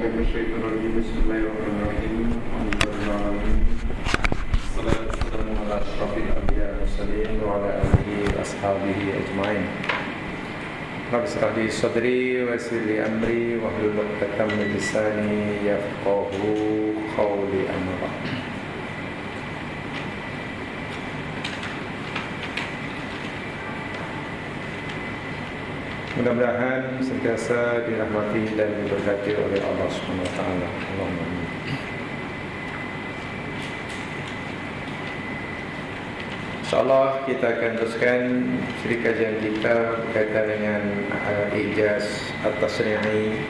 بالله من الشيطان الرجيم بسم الله الرحمن الرحيم الحمد لله رب العالمين الصلاة والسلام على أشرف الأنبياء والمرسلين وعلى آله وأصحابه أجمعين رب اشرح لي صدري ويسر لي أمري واحلل عقدة من لساني يفقهوا قولي أما بعد. Mudah-mudahan sentiasa dirahmati dan diberkati oleh Allah Subhanahu wa taala. Allahumma amin. Insyaallah kita akan teruskan siri kajian kita berkaitan dengan ijaz at-tasri'i,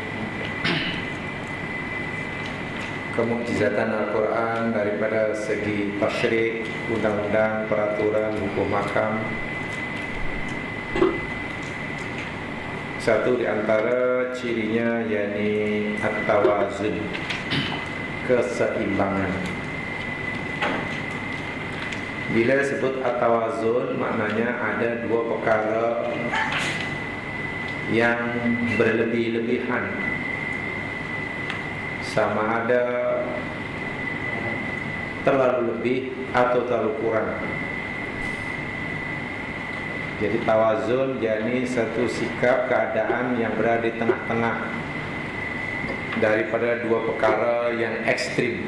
kemukjizatan Al-Quran daripada segi tasyri', undang-undang, peraturan, hukum hakam. Satu di antara cirinya yakni at-tawazun, keseimbangan. Bila sebut at-tawazun maknanya ada dua perkara yang berlebih-lebihan, sama ada terlalu lebih atau terlalu kurang. Jadi tawazun yakni satu sikap keadaan yang berada di tengah-tengah daripada dua perkara yang ekstrim.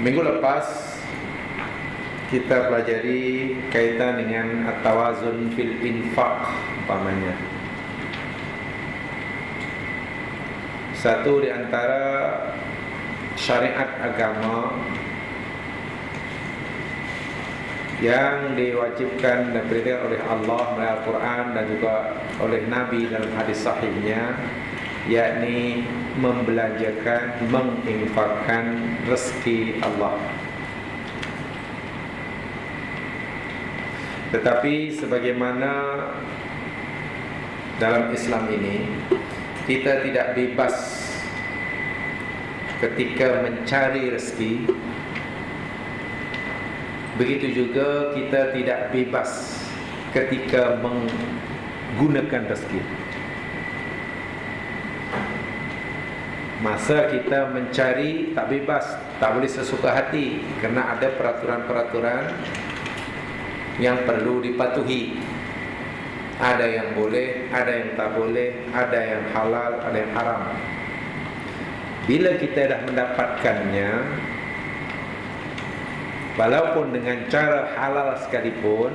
Minggu lepas kita pelajari kaitan dengan at-tawazun fil infaq umpamanya. Satu di antara syariat agama yang diwajibkan dan diperintahkan oleh Allah melalui Al-Quran dan juga oleh Nabi dalam hadis sahihnya, yakni membelanjakan, menginfakkan rezeki Allah. Tetapi sebagaimana dalam Islam ini kita tidak bebas ketika mencari rezeki, begitu juga kita tidak bebas ketika menggunakan rezeki. Masa kita mencari tak bebas, tak boleh sesuka hati, kerana ada peraturan-peraturan yang perlu dipatuhi. Ada yang boleh, ada yang tak boleh, ada yang halal, ada yang haram. Bila kita dah mendapatkannya, walaupun dengan cara halal sekalipun,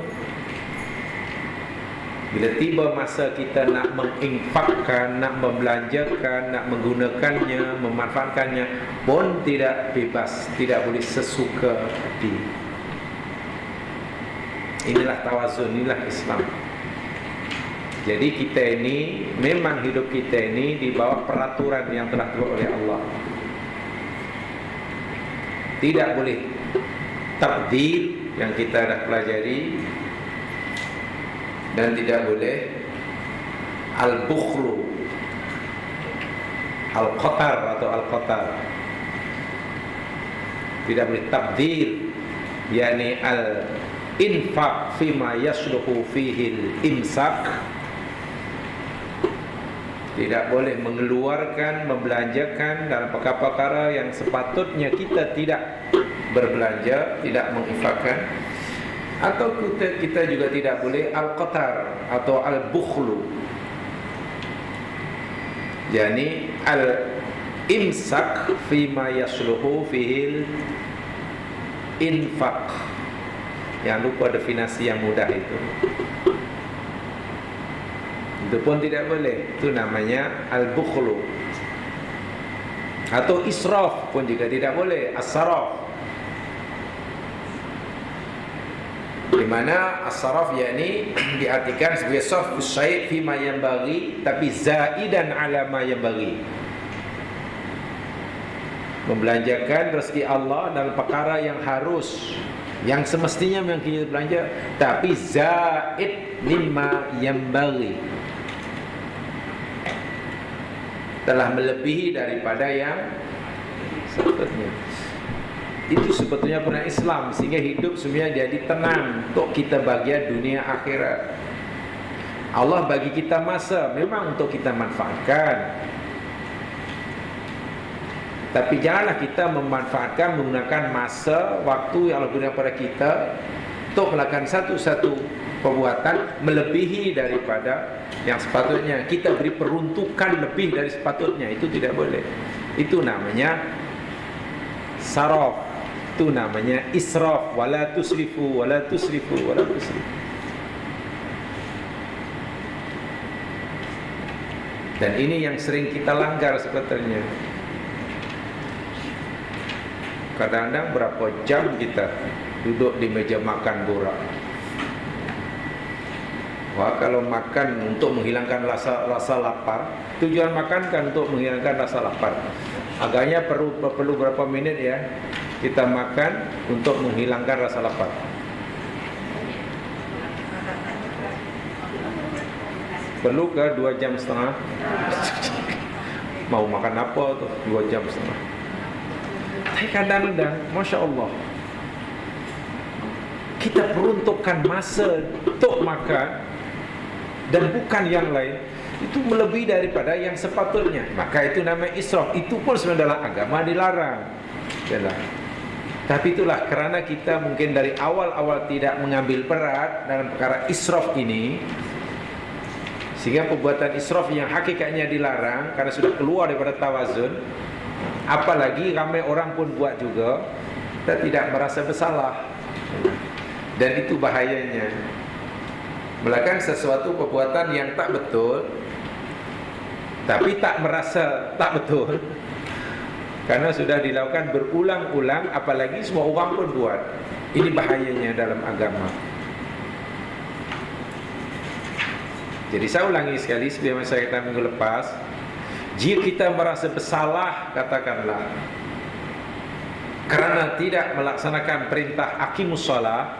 bila tiba masa kita nak menginfakkan, nak membelanjakan, nak menggunakannya, memanfaatkannya, pun tidak bebas, tidak boleh sesuka hati. Inilah tawazun, inilah Islam. Jadi kita ini, memang hidup kita ini di bawah peraturan yang telah dibuat oleh Allah. Tidak boleh tabdil yang kita dah pelajari, dan tidak boleh al-bukhlu, al-qatar atau al-qatar. Tidak boleh tabdil, yakni al-infaq fima yasluhu fihi al-imsak. Tidak boleh mengeluarkan, membelanjakan dalam perkara-perkara yang sepatutnya kita tidak berbelanja, tidak menginfakkan. Atau kita juga tidak boleh al-qatar atau al-bukhlu, yakni al-imsak fima yasluhu fihil infaq. Yang lupa definisi yang mudah itu pun tidak boleh. Itu namanya al-bukhlu. Atau israf pun juga tidak boleh, as-saraf, di mana as-saraf yakni diartikan sebagai sarfus syai' fi ma yanbaghi, tapi zaidan ala ma yanbaghi. Membelanjakan rezeki Allah dalam perkara yang harus, yang semestinya memang kita belanja, tapi zaid mimma yanbaghi, telah melebihi daripada yang sepatutnya. Itu sebetulnya pernah Islam, sehingga hidup semuanya jadi tenang untuk kita bahagia dunia akhirat. Allah bagi kita masa memang untuk kita manfaatkan. Tapi janganlah kita memanfaatkan menggunakan masa, waktu yang Allah berikan pada kita untuk melakukan satu-satu perbuatan melebihi daripada yang sepatutnya. Kita beri peruntukan lebih dari sepatutnya, itu tidak boleh. Itu namanya saraf, itu namanya israf. Wala tusrifu, wala tusrifu, wala tusrifu. Dan ini yang sering kita langgar sebetulnya. Kadang-kadang berapa jam kita duduk di meja makan borak. Wah, kalau makan untuk menghilangkan rasa lapar, tujuan makan kan untuk menghilangkan rasa lapar. Agaknya perlu berapa menit ya kita makan untuk menghilangkan rasa lapar. Perlu ke 2 jam setengah? Mau makan apa tuh 2 jam setengah? Tapi kadang-kadang, Masya Allah, kita peruntukkan masa untuk makan dan bukan yang lain, itu melebihi daripada yang sepatutnya. Maka itu namanya israf. Itu pun sebenarnya dalam agama dilarang. Yalah. Tapi itulah kerana kita mungkin dari awal-awal tidak mengambil berat dalam perkara israf ini, sehingga perbuatan israf yang hakikatnya dilarang karena sudah keluar daripada tawazun. Apalagi ramai orang pun buat juga, kita tidak merasa bersalah. Dan itu bahayanya, melakukan sesuatu perbuatan yang tak betul tapi tak merasa tak betul, karena sudah dilakukan berulang-ulang, apalagi semua orang pun buat. Ini bahayanya dalam agama. Jadi saya ulangi sekali sebagaimana saya katakan minggu lepas, jika kita merasa bersalah, katakanlah, kerana tidak melaksanakan perintah aqimus shalah,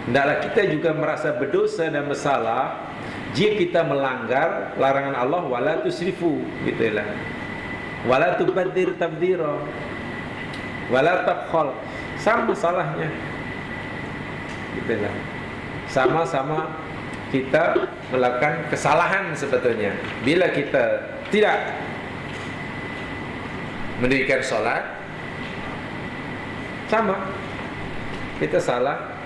hendaklah kita juga merasa berdosa dan bersalah jika kita melanggar larangan Allah, wala tusrifu, gitulah, wala tubaddir tabdira, wala tabkhal. Sama salahnya, gitulah. Sama-sama kita melakukan kesalahan sebetulnya. Bila kita tidak mendirikan solat, sama kita salah.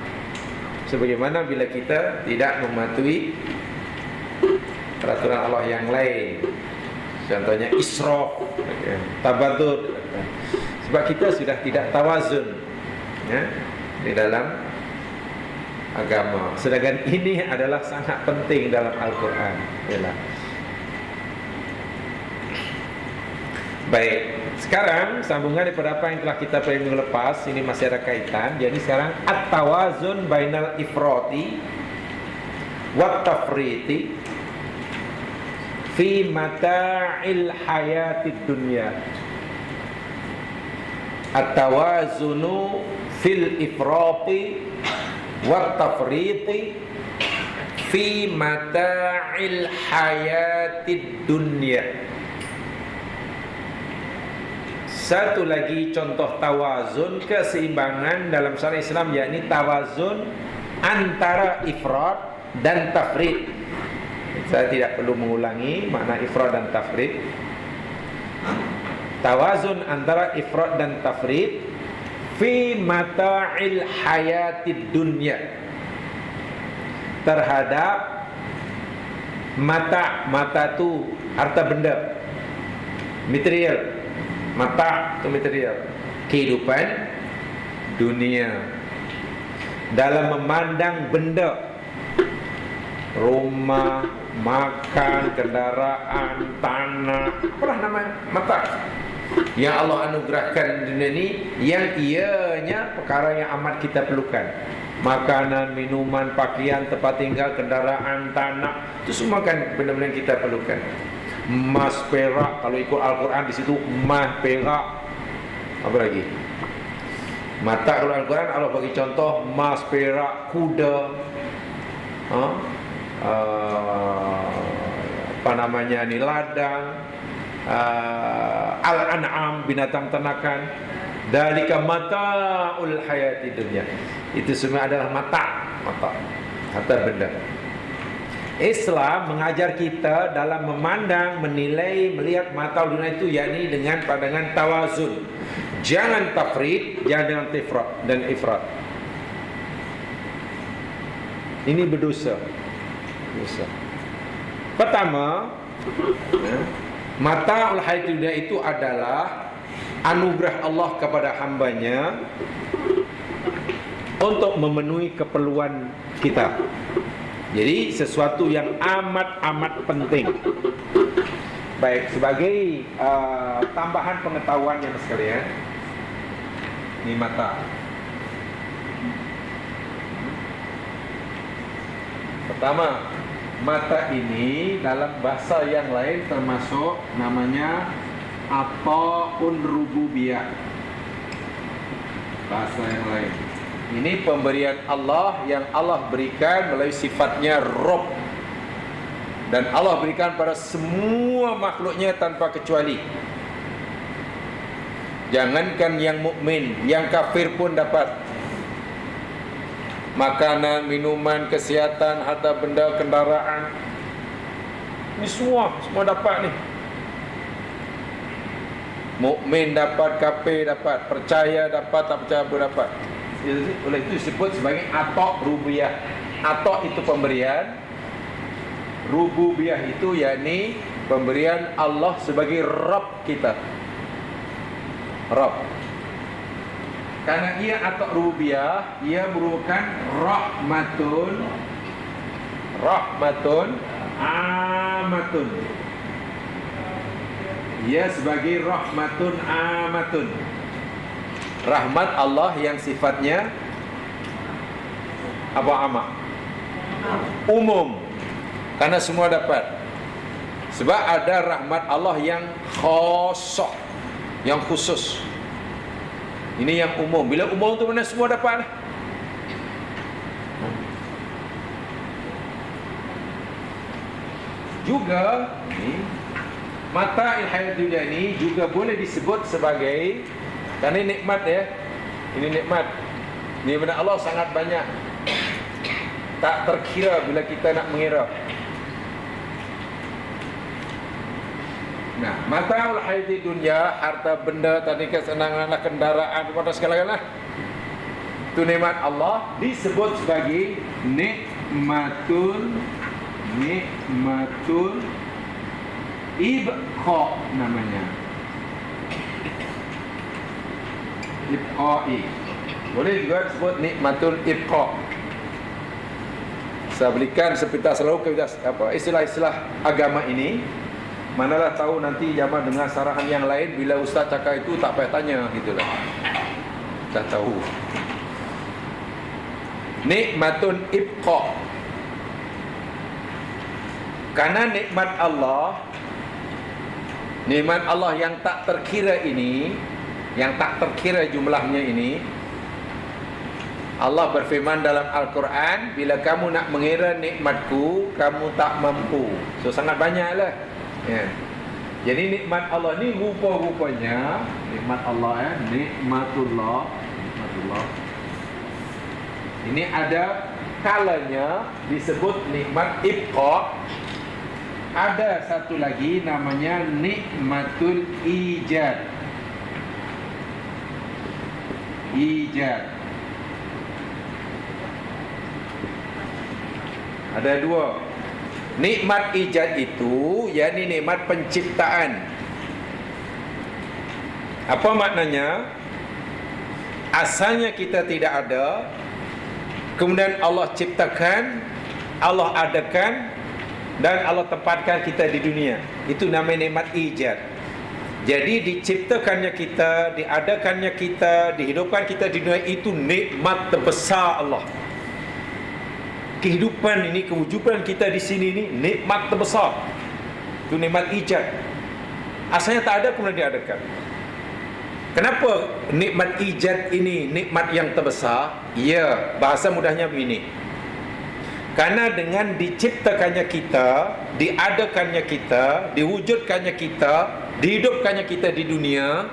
Sebagaimana bila kita tidak mematuhi peraturan Allah yang lain, contohnya israf, tabadur, sebab kita sudah tidak tawazun ya, di dalam agama. Sedangkan ini adalah sangat penting dalam Al-Quran. Yalah. Baik, sekarang sambungan daripada apa yang telah kita pelajari minggu lepas, ini masih ada kaitan. Jadi sekarang at-tawazun bainal ifrati wat tafriti fi mata'il hayatid dunya. At-tawazunu fil ifrati wat tafriti fi mata'il hayatid dunya. Satu lagi contoh tawazun, keseimbangan dalam syariat Islam, yakni tawazun antara ifrat dan tafrid. Saya tidak perlu mengulangi makna ifrat dan tafrid. Tawazun antara ifrat dan tafrid fi mata'il hayatid dunya, terhadap mata tu harta benda, material. Mata itu material, kehidupan dunia. Dalam memandang benda, rumah, makan, kendaraan, tanah, apalah namanya, mata yang Allah anugerahkan di dunia ini, yang ianya perkara yang amat kita perlukan. Makanan, minuman, pakaian, tempat tinggal, kendaraan, tanah, itu semua kan benda-benda yang kita perlukan. Emas, perak, kalau ikut Al-Quran di situ emas, perak, apa lagi? Mata, kalau Al-Quran Allah bagi contoh emas, perak, kuda, apa namanya ni, ladang, al-an'am, binatang ternakan. Dalika mata'ul hayati dunya. Itu semua adalah mata. harta benda. Islam mengajar kita dalam memandang, menilai, melihat mata dunia itu yakni dengan pandangan tawazun. Jangan tafrid, jangan tifrat dan ifrat. Ini berdosa. Dosa. Pertama, mata hayat dunia itu adalah anugerah Allah kepada hambanya untuk memenuhi keperluan kita. Jadi sesuatu yang amat penting. Baik, sebagai tambahan pengetahuan yang sekalian, ini mata. Pertama, mata ini dalam bahasa yang lain termasuk namanya ataun rububiyah. Bahasa yang lain. Ini pemberian Allah yang Allah berikan melalui sifatnya Rabb. Dan Allah berikan pada semua makhluknya tanpa kecuali. Jangankan yang mukmin, yang kafir pun dapat. Makanan, minuman, kesihatan, harta benda, kendaraan. Ini semua dapat ni. Mukmin dapat, kafir dapat, percaya dapat, tak percaya pun dapat. Oleh itu disebut sebagai atok rububiyah. Atok itu pemberian, rububiyah itu yakni pemberian Allah sebagai Rabb kita. Rabb. Karena ia atok rububiyah, ia merupakan rahmatun amatun. Ia sebagai rahmatun amatun. Rahmat Allah yang sifatnya apa amat? Umum. Karena semua dapat. Sebab ada rahmat Allah yang khasah, yang khusus. Ini yang umum. Bila umum tu mana semua dapat. Juga ni mata hayat dunia ini juga boleh disebut sebagai, kerana ini nikmat ya. Ini nikmat. Ini benda Allah sangat banyak. Tak terkira bila kita nak mengira. Nah, mataul hayati dunia, harta benda, tadi kesenangan, kendaraan, kepada segala-galanya. Itu nikmat Allah disebut sebagai nikmatun ibqa namanya. Ibqai. Boleh juga disebut nikmatul ibqa. Saya berikan sepintas selalu istilah-istilah agama ini. Manalah tahu nanti jamaah dengar sarahan yang lain, bila ustaz cakap itu tak payah tanya gitulah. Tak tahu. Nikmatun ibqa. Karena nikmat Allah yang tak terkira ini, yang tak terkira jumlahnya ini, Allah berfirman dalam Al-Quran, bila kamu nak mengira nikmatku, kamu tak mampu. So sangat banyaklah. Ya. Jadi nikmat Allah ni rupa-rupanya nikmat Allah nikmatullah. Ini ada kalanya disebut nikmat ibqa. Ada satu lagi namanya nikmatul ijad. Ada dua. Nikmat ijad itu yakni nikmat penciptaan. Apa maknanya? Asalnya kita tidak ada, kemudian Allah ciptakan, Allah adakan, dan Allah tempatkan kita di dunia. Itu namanya nikmat ijad. Jadi diciptakannya kita, diadakannya kita, dihidupkan kita di dunia, itu nikmat terbesar Allah. Kehidupan ini, kewujudan kita di sini ini nikmat terbesar. Itu nikmat ijad. Asalnya tak ada, kemudian diadakan. Kenapa nikmat ijad ini nikmat yang terbesar? Ya, bahasa mudahnya begini. Karena dengan diciptakannya kita, diadakannya kita, diwujudkannya kita, dihidupkannya kita di dunia,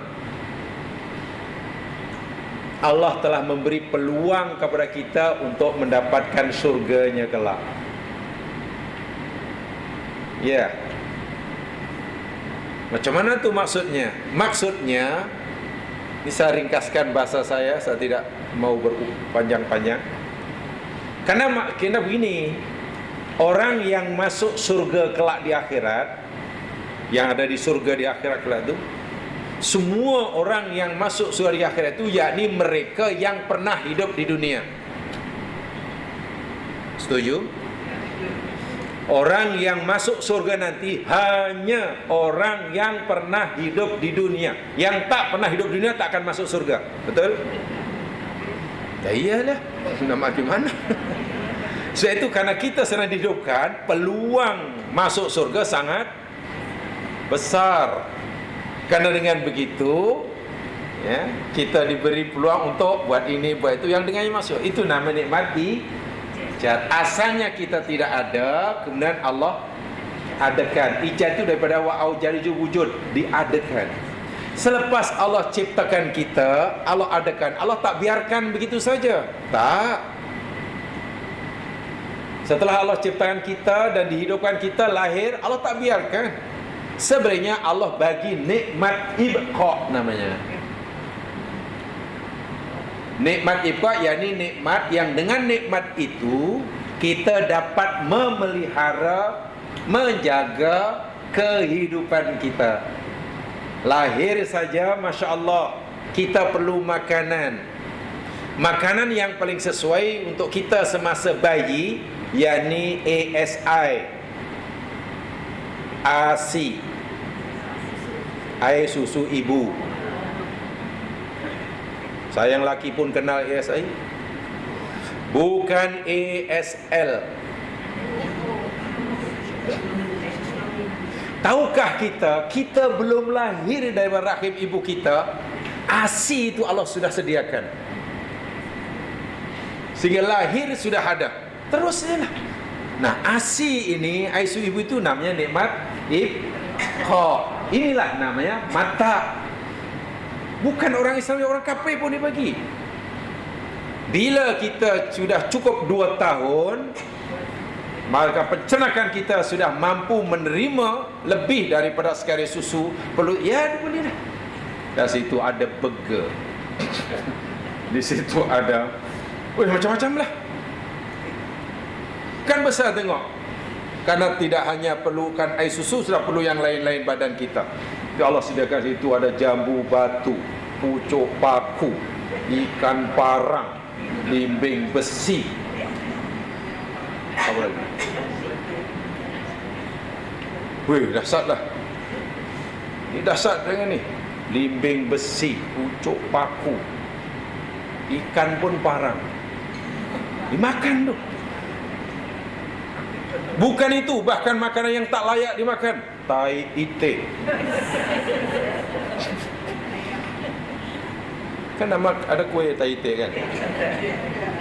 Allah telah memberi peluang kepada kita untuk mendapatkan surganya kelak. Ya. Macam mana tu maksudnya? Maksudnya, ini saya ringkaskan bahasa saya tidak mau berpanjang-panjang. Karena begini, orang yang masuk surga kelak di akhirat, yang ada di surga di akhirat kelak itu, semua orang yang masuk surga di akhirat itu yakni mereka yang pernah hidup di dunia. Setuju? Orang yang masuk surga nanti hanya orang yang pernah hidup di dunia. Yang tak pernah hidup di dunia tak akan masuk surga. Betul? Ya iyalah, nama gimana? Sebab itu karena kita sedang dihidupkan, peluang masuk surga sangat besar. Karena dengan begitu, ya, kita diberi peluang untuk buat ini, buat itu, yang dengannya masuk. Itu nama nikmat ijad. Asalnya kita tidak ada, kemudian Allah adakan. Ijad itu daripada wa'au jariju wujud, diadakan. Selepas Allah ciptakan kita, Allah adakan. Allah tak biarkan begitu saja. Tak. Setelah Allah ciptakan kita dan dihidupkan kita, lahir, Allah tak biarkan. Sebenarnya Allah bagi nikmat ibqa namanya. Nikmat ibqa yakni nikmat yang dengan nikmat itu kita dapat memelihara, menjaga kehidupan kita. Lahir saja, Masya Allah, kita perlu makanan. Makanan yang paling sesuai untuk kita semasa bayi yakni ASI, ASI, air susu ibu. Saya yang laki pun kenal ASI, bukan ASL. Tahukah kita belum lahir dari rahim ibu kita, ASI itu Allah sudah sediakan. Sehingga lahir sudah ada. Teruslah. Nah, ASI ini, air susu ibu itu namanya nikmat ibqa. Inilah namanya mata. Bukan orang Islam, orang kafir pun dibagi. Bila kita sudah cukup 2 tahun, maka pencernaan kita sudah mampu menerima lebih daripada sekali susu. Perlu, ya boleh dah. Di situ ada burger. Di situ ada, macam-macam lah. Kan besar tengok. Karena tidak hanya perlukan air susu, sudah perlu yang lain-lain badan kita. Ya Allah sediakan situ ada jambu batu, pucuk paku, ikan parang, limbing besi. Apa lagi? Dahsyat lah. Ini dahsyat dengan ni. Limbing besi, pucuk paku, ikan pun parang. Dimakan tu. Bukan itu, bahkan makanan yang tak layak dimakan. Tai itik. Kan nama ada kuih tai itik kan?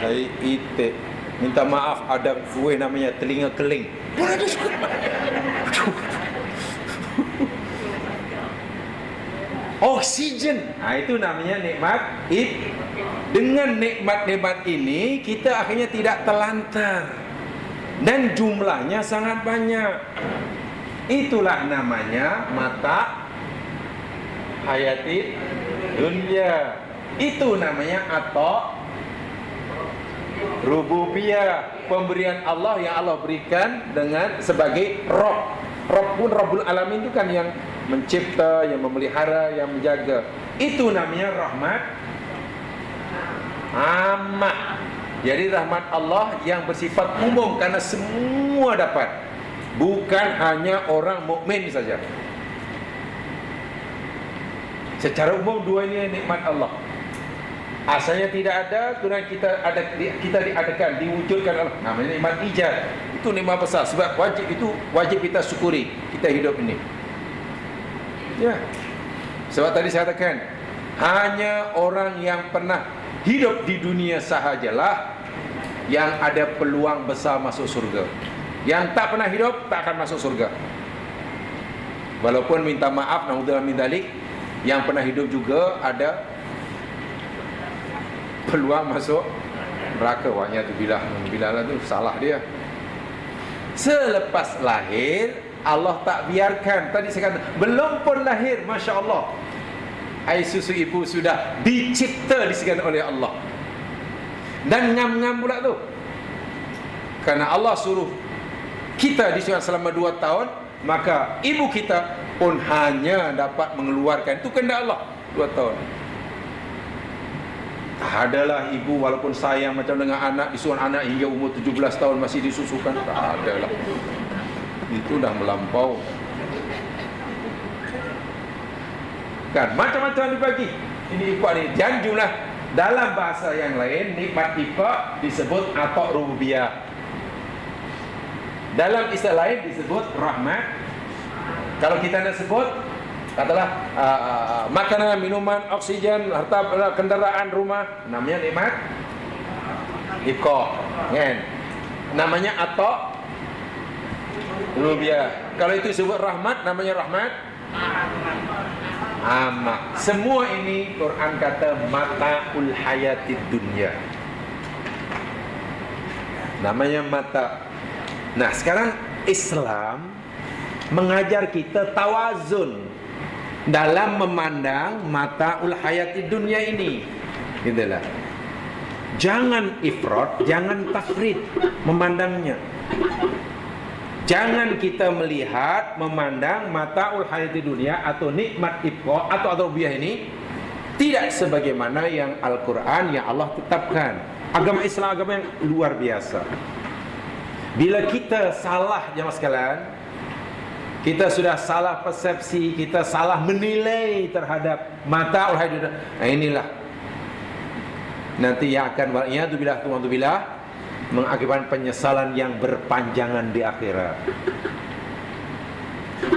Tai itik. Minta maaf, ada kuih namanya telinga keling. Oksigen. Itu namanya nikmat Dengan nikmat-nikmat ini kita akhirnya tidak terlantar. Dan jumlahnya sangat banyak. Itulah namanya mata hayati dunia. Itu namanya atau rububiyah, pemberian Allah yang Allah berikan dengan sebagai Rabb. Rabb pun Rabbul Alamin itu kan yang mencipta, yang memelihara, yang menjaga. Itu namanya rahmat ammah. Jadi rahmat Allah yang bersifat umum karena semua dapat, bukan hanya orang mukmin saja. Secara umum dua ini nikmat Allah. Asalnya tidak ada, kemudian kita diadakan, diwujudkan Allah. Namanya nikmat ijad. Itu nikmat besar sebab wajib kita syukuri kita hidup ini. Ya. Sebab tadi saya katakan hanya orang yang pernah hidup di dunia sahajalah yang ada peluang besar masuk surga. Yang tak pernah hidup tak akan masuk surga. Walaupun minta maaf, naudzubillah min dzalik, yang pernah hidup juga ada peluang masuk neraka. Wahnya tu Bilal lah tu salah dia. Selepas lahir Allah tak biarkan. Tadi saya kata belum pun lahir, Masya Allah, air susu ibu sudah dicipta disediakan oleh Allah. Dan ngam-ngam pula tu, karena Allah suruh kita disediakan selama 2 tahun, maka ibu kita pun hanya dapat mengeluarkan, itu kehendak Allah, 2 tahun. Tak adalah ibu walaupun sayang macam dengan anak, disuruh anak hingga umur 17 tahun masih disusukan. Tak adalah. Itu dah melampau. Kan macam-macam dibagi. Ini ikut ni. Dan jumlah dalam bahasa yang lain, nikmat ifa disebut atok rububiyah. Dalam istilah lain disebut rahmat. Kalau kita nak sebut, katalah makanan, minuman, oksigen, harta, kendaraan, rumah, namanya nikmat ifa, kan? Namanya atok rububiyah. Kalau itu disebut rahmat, namanya rahmat amak. Semua ini Quran kata mataul hayatid dunya, namanya mata. Nah, sekarang Islam mengajar kita tawazun dalam memandang mataul hayatid dunya ini, gitulah. Jangan ifrat, jangan tafrid memandangnya. Jangan kita melihat, memandang mataul hayatid dunya atau nikmat ifrat atau rububiyah ini tidak sebagaimana yang Al-Quran, yang Allah tetapkan. Agama Islam agama yang luar biasa. Bila kita salah, jemaah sekalian, kita sudah salah persepsi, kita salah menilai terhadap mataul hayatid dunya. Nah, inilah nanti yang akan waliyadzubillah mengakibatkan penyesalan yang berpanjangan di akhirat.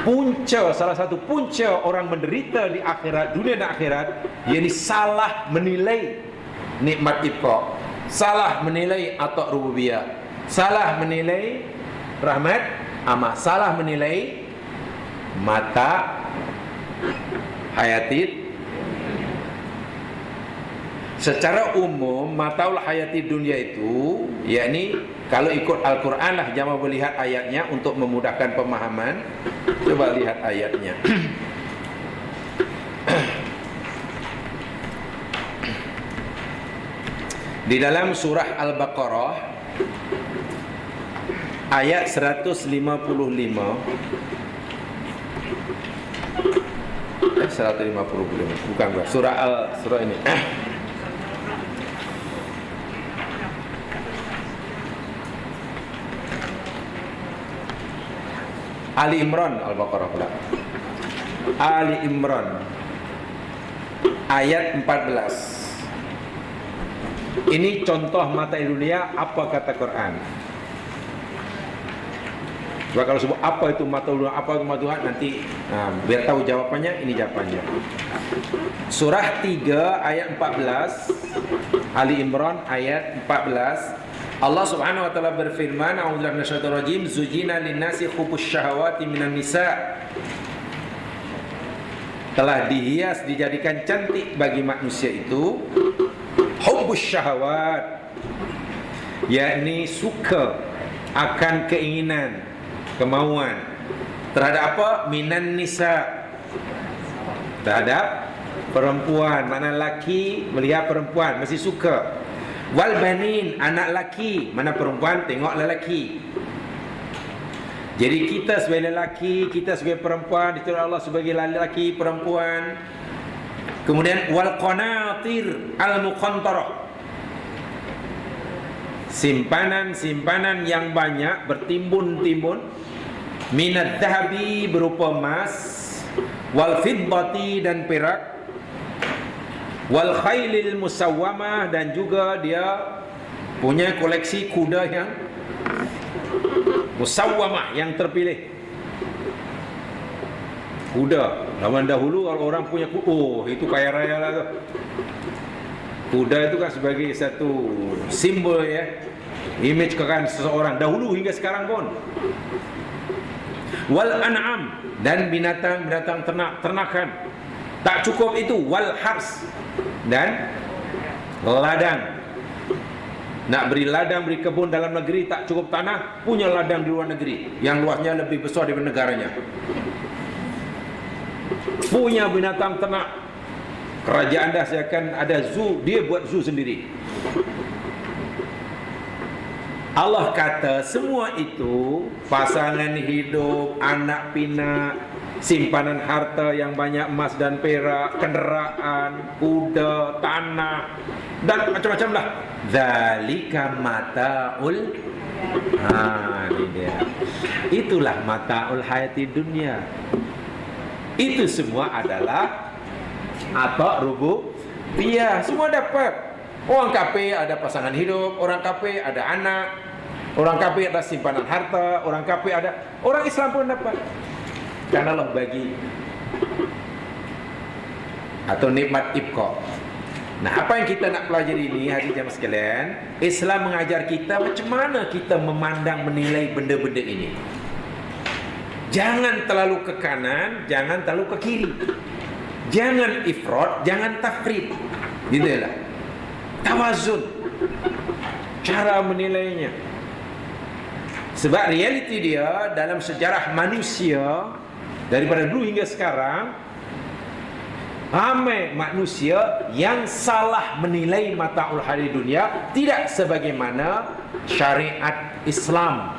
Punca, salah satu punca orang menderita di akhirat, dunia dan akhirat, yakni salah menilai nikmat ibqa, salah menilai atok rububiyah, salah menilai rahmat amah, salah menilai mata hayatid. Secara umum mataul hayati dunia itu, yakni kalau ikut Al-Quran lah, jangan melihat ayatnya untuk memudahkan pemahaman. Coba lihat ayatnya. Di dalam surah Al-Baqarah ayat 155, 155 bukan surah ini. Ali Imran, Al-Baqarah pula. Ali Imran ayat 14. Ini contoh mata dunia, apa kata Quran. Sebab kalau sebut apa itu mata dunia, apa itu mata Tuhan, nanti biar tahu jawabannya, ini jawabannya. Surah 3 ayat 14, Ali Imran ayat 14. Allah Subhanahu wa taala berfirman, a'udzubillahi minasyaitonir rajim, zujina lin-nasi hubbus syahawati minan nisa. Telah dihias, dijadikan cantik bagi manusia itu hubbus syahawat, yakni suka akan keinginan, kemauan terhadap apa? Minan nisa, terhadap perempuan. Mana laki melihat perempuan mesti suka. Wal banin, anak laki, mana perempuan tengok lelaki. Jadi kita sebagai lelaki, kita sebagai perempuan, ditulis Allah sebagai lelaki, perempuan. Kemudian wal qanatir al muqantarah, simpanan-simpanan yang banyak bertimbun-timbun, minad dhahabi berupa emas, wal fiddati dan perak, wal khailil musawwamah, dan juga dia punya koleksi kuda yang musawwamah, yang terpilih. Kuda zaman dahulu kalau orang punya kuda, oh itu kaya raya lah tu. Kuda itu kan sebagai satu simbol, ya, image kekayaan seseorang dahulu hingga sekarang pun. Wal an'am, dan binatang-binatang ternakan. Tak cukup itu, wal hars, dan ladang. Nak beri ladang, beri kebun dalam negeri tak cukup tanah, punya ladang di luar negeri yang luasnya lebih besar daripada negaranya. Punya binatang ternak, kerajaan dah siapkan ada zoo, dia buat zoo sendiri. Allah kata semua itu pasangan hidup, anak pinak, simpanan harta yang banyak, emas dan perak, kenderaan, kuda, tanah dan macam-macam lah. Zalika mataul, ini dia. Itulah mataul hayati dunia. Itu semua adalah atak rububiyah. Semua dapat. Orang kafir ada pasangan hidup, orang kafir ada anak, orang kafir ada simpanan harta, orang kafir ada, orang Islam pun dapat. Karena Allah bagi. Atau nikmat ibqa. Nah, apa yang kita nak pelajari ini hari jamaah sekalian, Islam mengajar kita macam mana kita memandang, menilai benda-benda ini. Jangan terlalu ke kanan, jangan terlalu ke kiri. Jangan ifrat, jangan tafrid. Gitulah. Tawazun. Cara menilainya. Sebab realiti dia dalam sejarah manusia daripada dulu hingga sekarang, ramai manusia yang salah menilai mataul hayati dunia tidak sebagaimana syariat Islam.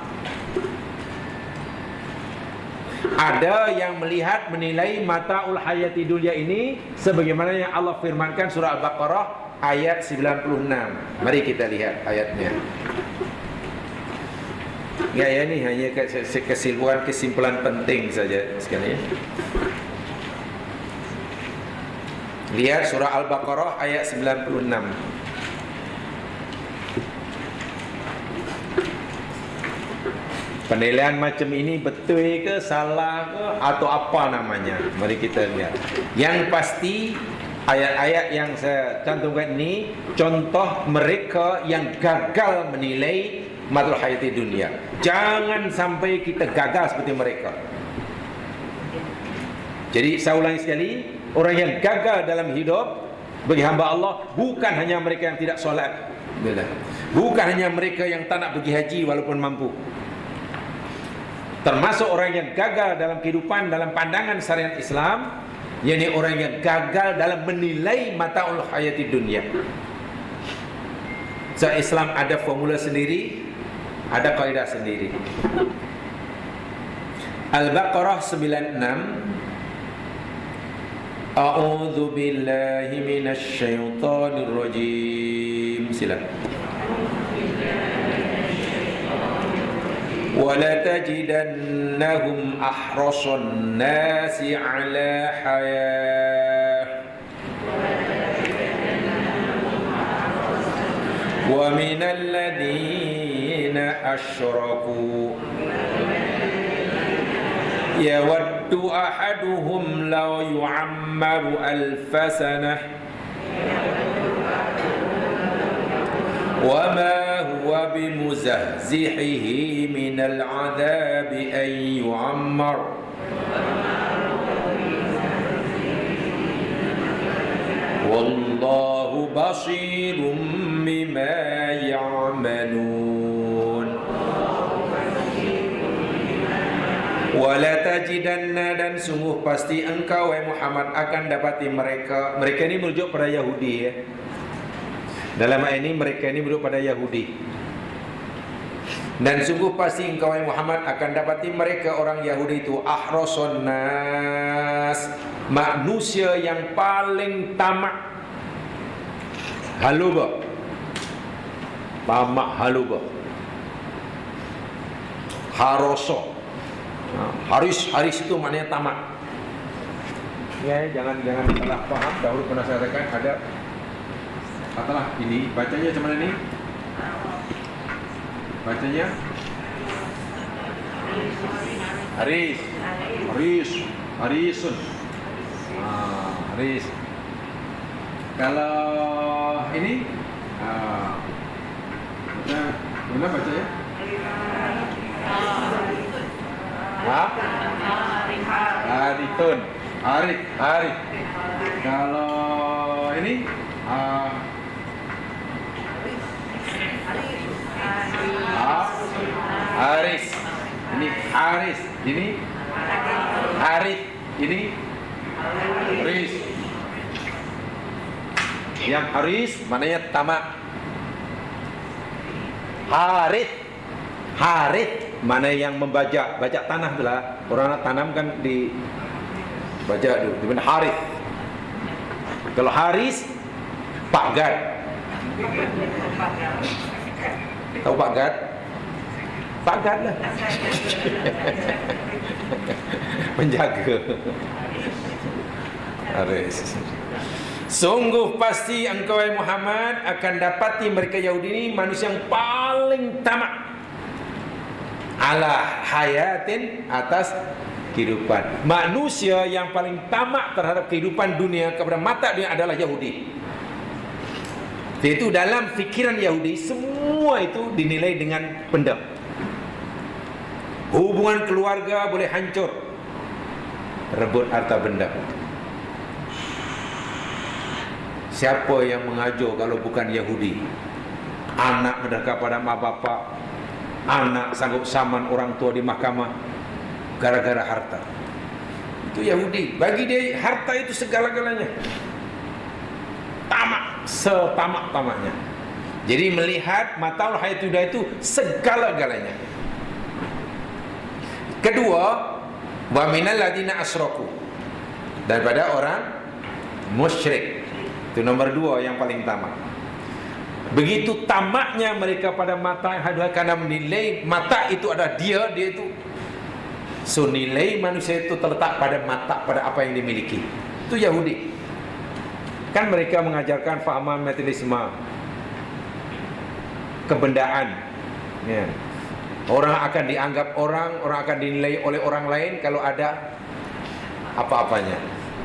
Ada yang melihat menilai mataul hayati dunia ini sebagaimana yang Allah firmankan surah Al-Baqarah ayat 96. Mari kita lihat ayatnya. Ya, ini hanya kesimpulan penting saja sekali. Lihat surah Al-Baqarah ayat 96. Penilaian macam ini betul ke, salah ke, atau apa namanya? Mari kita lihat. Yang pasti ayat-ayat yang saya cantumkan ini contoh mereka yang gagal menilai mataul hayati dunia. Jangan sampai kita gagal seperti mereka. Jadi saya ulangi sekali, orang yang gagal dalam hidup bagi hamba Allah bukan hanya mereka yang tidak solat, bukan hanya mereka yang tak nak pergi haji walaupun mampu. Termasuk orang yang gagal dalam kehidupan dalam pandangan syariat Islam, yakni orang yang gagal dalam menilai mataul hayati dunia. So Islam ada formula sendiri, ada kaidah sendiri. Al-Baqarah 96. A'udzu billahi minasy syaithanir rajim. Silakan. وَلَتَجِدَنَّهُمْ أَحْرَصَ النَّاسِ عَلَى حَيَاةٍ وَمِنَ الَّذِينَ أَشْرَكُوا يَوَدُّ أَحَدُهُمْ لَوْ يُعَمَّرُ أَلْفَ سَنَةٍ وَمَا هُوَ بِمُزَحْزِحِهِ مِنَ الْعَذَابِ أَن يُعَمَّرَ وَاللَّهُ بَصِيرٌ بِمَا يَعْمَلُونَ. وَلَتَجِدَنَّ, dan sungguh pasti engkau wahai Muhammad akan dapati mereka ini merujuk pada Yahudi ya. Dalam ayat ini mereka ini merujuk pada Yahudi. Dan sungguh pasti engkau wahai Muhammad akan dapati mereka orang Yahudi itu ahrasun nas, manusia yang paling tamak, haluba, haluba, haroso, haris itu maknanya tamak. Ya, jangan salah paham. Dahulu pernah saya katakan ada katalah ini, bacanya macam mana ni? Bacanya Harisun. Haris. Kalau ini mana bacanya? Haritun. Harit. Kalau ini Haris. Ini Haris. Ini Harith. Ini Haris. Yang Haris maknanya tamak. Harith mana yang membajak tanah itulah. Orang nak tanam kan di bajak dulu. Di mana Harith. Kalau Haris, Pak Gad. Tahu Pak Gad? Pak Gad lah. Penjaga. Haris. Sungguh pasti engkau Muhammad akan dapati mereka Yahudi ini manusia yang paling tamak ala hayatin, atas kehidupan. Manusia yang paling tamak terhadap kehidupan dunia, kepada mata dunia adalah Yahudi. Itu dalam fikiran Yahudi semua itu dinilai dengan benda. Hubungan keluarga boleh hancur, rebut harta benda. Siapa yang mengajar kalau bukan Yahudi? Anak mendekap pada mak bapak, anak sanggup saman orang tua di mahkamah gara-gara harta. Itu Yahudi. Bagi dia harta itu segala-galanya. Tamak, setamak-tamaknya. Jadi melihat mataul hayatud dunya itu segala-galanya. Kedua, wa minal ladina asyraku, daripada orang musyrik. Itu nomor 2 yang paling tamak. Begitu tamaknya mereka pada mata, karena menilai mata itu adalah dia itu. So nilai manusia itu terletak pada mata, pada apa yang dimiliki. Itu Yahudi. Kan mereka mengajarkan fahaman materialisme, kebendaan. Ya. Orang akan dianggap orang akan dinilai oleh orang lain kalau ada apa-apanya.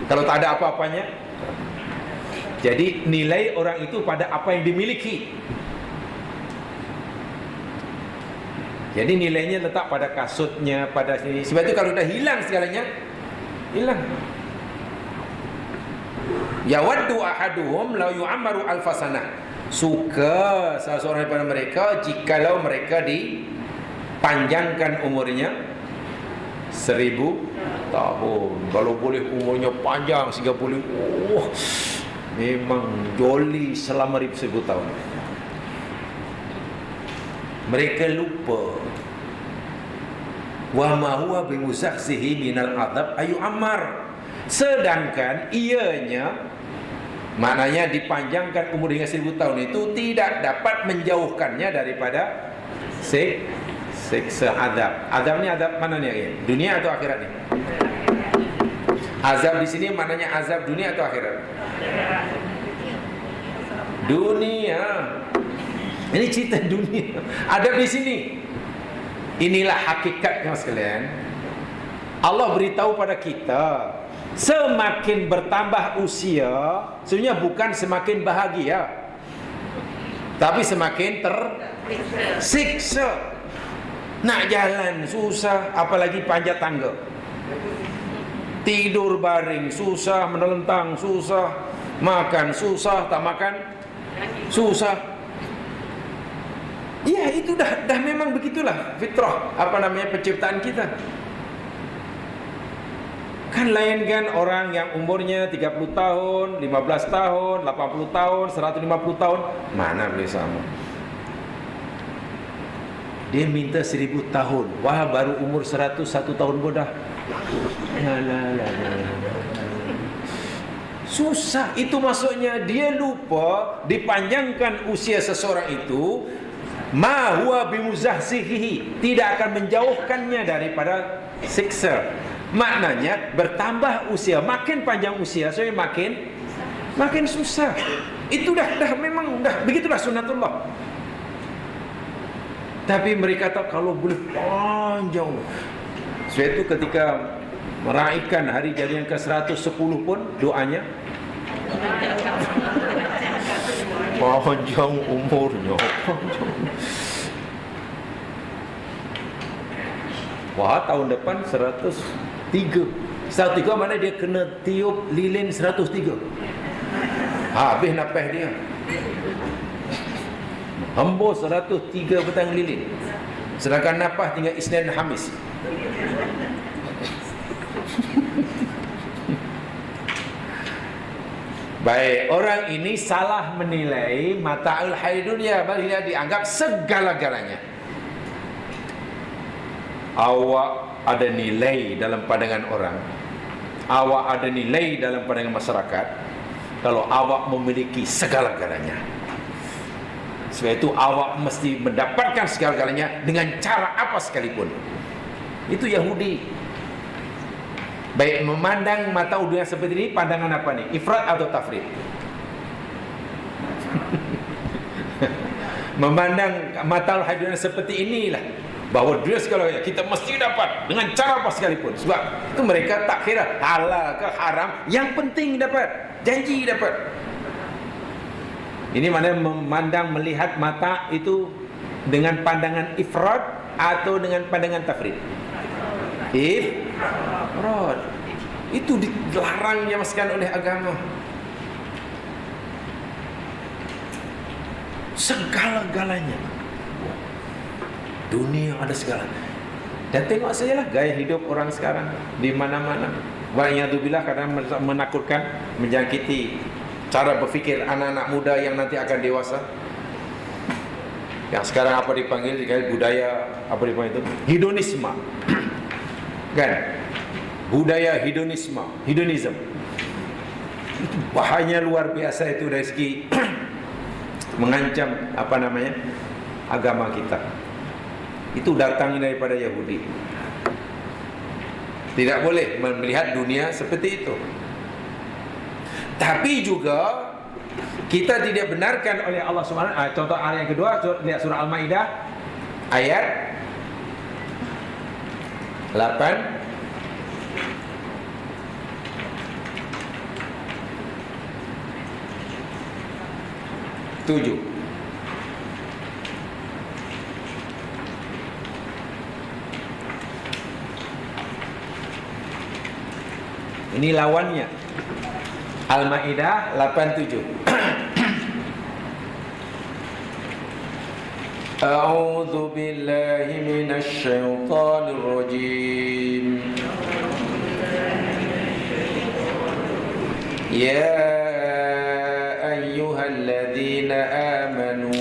Kalau tak ada apa-apanya, jadi nilai orang itu pada apa yang dimiliki. Jadi nilainya letak pada kasutnya, pada sini. Sebab itu kalau dah hilang segalanya, hilang. Yawaddu ahaduhum law yu'ammaru alfasanah. Suka salah seorang daripada mereka jikalau mereka dipanjangkan umurnya 1000 tahun. Kalau boleh umurnya panjang sehingga boleh memang joli selama 1000 tahun. Mereka lupa wa ma huwa bimuzakhzihi minal adab ayu ammar. Sedangkan ianya, maknanya dipanjangkan umur hingga 1000 tahun itu tidak dapat menjauhkannya daripada siksa azab. Azab ni azab mana ni? Dunia atau akhirat ni? Azab di sini maknanya azab dunia atau akhirat? Dunia. Ini cerita dunia. Adab di sini. Inilah hakikatnya sekalian. Allah beritahu pada kita, semakin bertambah usia, sebenarnya bukan semakin bahagia, tapi semakin tersiksa. Nak jalan susah, apalagi panjat tangga. Tidur baring susah, menelentang susah, makan susah, tak makan susah. Ya, itu dah memang begitulah fitrah, penciptaan kita. Kan lain kan orang yang umurnya 30 tahun, 15 tahun, 80 tahun, 150 tahun, mana boleh sama. Dia minta 1000 tahun. Wah, baru umur 101 tahun bodah. Susah. Itu maksudnya dia lupa dipanjangkan usia seseorang itu, ma huwa bimuzahzihi, tidak akan menjauhkannya daripada siksa. Maknanya bertambah usia, makin panjang usia, so makin susah. Itu dah memang begitulah sunnatullah. Tapi mereka tak kalau boleh panjang. Sebab itu ketika meraihkan hari jadi yang ke-110 pun doanya panjang umurnya. Wah, tahun depan 103. 103 mana dia kena tiup lilin 103. Habis nafas dia. Hembus 103 petang lilin. Sedangkan nafas tinggal Isnin dan Khamis. Baik, orang ini salah menilai mata'ul hayat dunia, dia dianggap segala-galanya. Awak ada nilai dalam pandangan orang, awak ada nilai dalam pandangan masyarakat kalau awak memiliki segala-galanya. Sebab itu awak mesti mendapatkan segala-galanya dengan cara apa sekalipun. Itu Yahudi. Baik, memandang mata dunia seperti ini, pandangan apa nih? Ifrat atau tafrid? Memandang mata dunia seperti inilah, bahawa dunia segala kita mesti dapat dengan cara apa sekalipun. Sebab itu mereka tak kira halal ke haram, yang penting dapat, janji dapat. Ini mana memandang, melihat mata itu dengan pandangan ifrat atau dengan pandangan tafrid? Ifrat. Itu dilarang nyamaskan oleh agama. Segala-galanya. Dunia ada segala. Dan tengok sajalah gaya hidup orang sekarang di mana-mana. Wa'iyadzubillah, kadang menakutkan, menjangkiti cara berfikir anak-anak muda yang nanti akan dewasa. Yang sekarang apa dipanggil budaya, apa dipanggil itu? Hedonisme. Kan? Budaya hedonisme. Itu bahayanya luar biasa itu dari segi mengancam agama kita. Itu datangnya daripada Yahudi. Tidak boleh melihat dunia seperti itu. Tapi juga kita tidak benarkan oleh Allah Subhanahu wa taala. Contoh ayat yang kedua, lihat surah Al-Maidah ayat 8. Ini lawannya. Al-Maidah 87. A'udzu billahi minasy syaithanir rajim. Ya ayyuhalladzina amanu